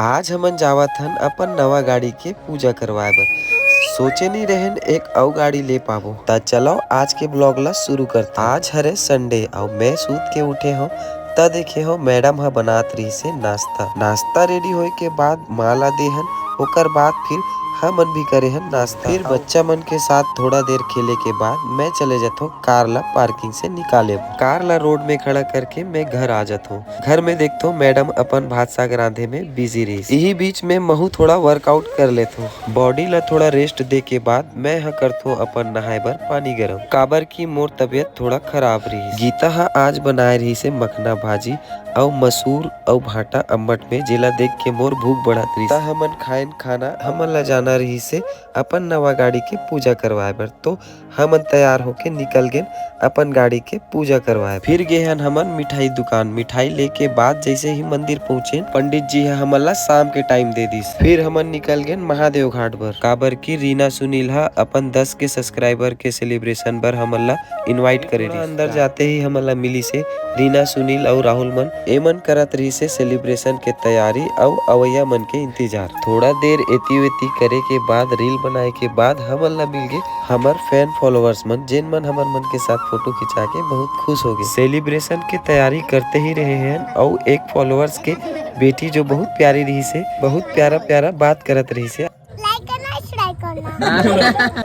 आज हमन जावत हन अपन नवा गाड़ी के पूजा करवाए बर। सोचे नहीं रहन एक अउ गाड़ी ले पाबो ता चलो आज के ब्लॉग ला शुरू करते। आज हरे संडे और मैं सूत के उठे हो ता देखे हो मैडम ह बनात रही से नाश्ता रेडी होए के बाद माला देहन ओकर बाद फिर हमन भी करे हन नाश्ता। फिर बच्चा मन के साथ थोड़ा देर खेले के बाद मैं चले जाता हूँ कार ला पार्किंग से निकाले। कार ला रोड में खड़ा करके मैं घर आ जाता हूँ। घर में देखता हूँ मैडम अपन भात साग रांधे में बिजी रही। यही बीच में महू थोड़ा वर्कआउट कर लेता हूँ। बॉडी ला थोड़ा रेस्ट दे के बाद मैं करता हूँ अपन नहाए बर पानी गरम। काबर की मोर तबियत थोड़ा खराब रही। गीता हा आज बनाए रही से मखना भाजी और मसूर और भाटा अम्बट में जेला देख के मोर भूख बढ़त रही। हमन खाइन खाना हमन ला जाना रही से अपन नवा गाड़ी के पूजा करवाए बर। तो हमन तैयार होके निकल गए अपन गाड़ी के पूजा करवाए। फिर गए हन हमन मिठाई दुकान। मिठाई लेके बाद जैसे ही मंदिर पहुँचे पंडित जी हमन ला शाम के टाइम दे दिस। फिर हमन निकल गए महादेव घाट बर। काबर की रीना सुनील हा अपन 10 के सब्सक्राइबर के सेलिब्रेशन बर हमन ला इनवाइट करे। अंदर जाते ही हमन ला मिली से रीना सुनील और राहुल मन एमन करत रही से सेलिब्रेशन के तैयारी और अवैया मन के इंतजार। थोड़ा देर एती वेती करे के बाद रील बनाए के बाद हमन ला मिल गए हमर फैन फॉलोअर्स मन जिन मन हमर मन के साथ फोटो खिंचा के बहुत खुश हो गए। सेलिब्रेशन की तैयारी करते ही रहे हैं और एक फॉलोअर्स के बेटी जो बहुत प्यारी रही से बहुत प्यारा बात करत रही से।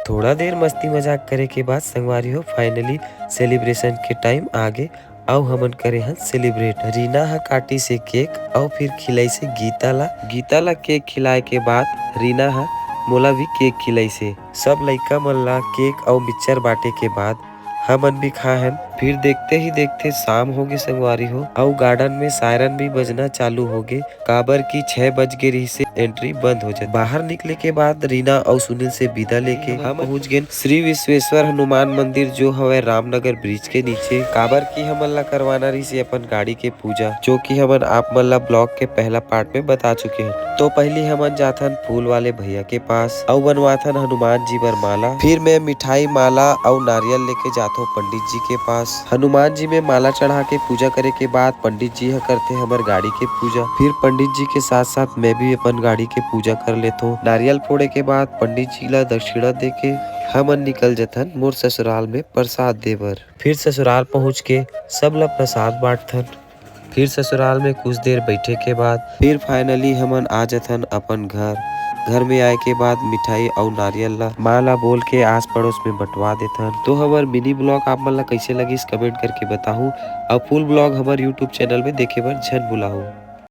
थोड़ा देर मस्ती मजाक करे के बाद संगवारी हो फाइनली सेलिब्रेशन के टाइम आगे और हमन करे हन सेलिब्रेट। रीना हा काटी से केक और फिर खिलाई से गीता ला केक खिलाए के बाद रीना हा मोला भी केक खिलाई से। सब लइका मन ला केक और मिक्सचर बांटे के बाद हमन भी खाहन। फिर देखते ही देखते शाम हो गए संगवारी हो और गार्डन में सायरन भी बजना चालू हो गए। काबर की 6 बज गए रही से एंट्री बंद हो जाए। बाहर निकले के बाद रीना और सुनील से विदा लेके हम पहुंच गए श्री विश्वेश्वर हनुमान मंदिर जो हवे रामनगर ब्रिज के नीचे। काबर की हमन ला करवाना रही से अपन गाड़ी के पूजा जो की हमन आप मन ला ब्लॉग के पहला पार्ट में बता चुके हैं। तो पहले हमन जाथन फूल वाले भैया के पास और बनवाथन हनुमान जी बर माला। फिर मैं मिठाई माला और नारियल लेके जाता हूँ पंडित जी के पास। हनुमान जी में माला चढ़ा के पूजा करे के बाद पंडित जी करते हमार गाड़ी के पूजा। फिर पंडित जी के साथ साथ मैं भी अपन गाड़ी के पूजा कर लेता हूँ। नारियल फोड़े के बाद पंडित जी ला दक्षिणा दे के हमन निकल जथन मोर ससुराल में प्रसाद देवर। फिर ससुराल पहुँच के सब ला प्रसाद बांटथन। फिर ससुराल में कुछ देर बैठे के बाद फिर फाइनली हमन आ जथन अपन घर में आए के बाद मिठाई और नारियल ला माला बोल के आस पड़ोस में बंटवा देथन। तो हमार मिनी ब्लॉग आप मन ला कैसे लगिस कमेंट करके बताहू और फुल ब्लॉग हमार यूट्यूब चैनल में देखे बर झन भुलाहू।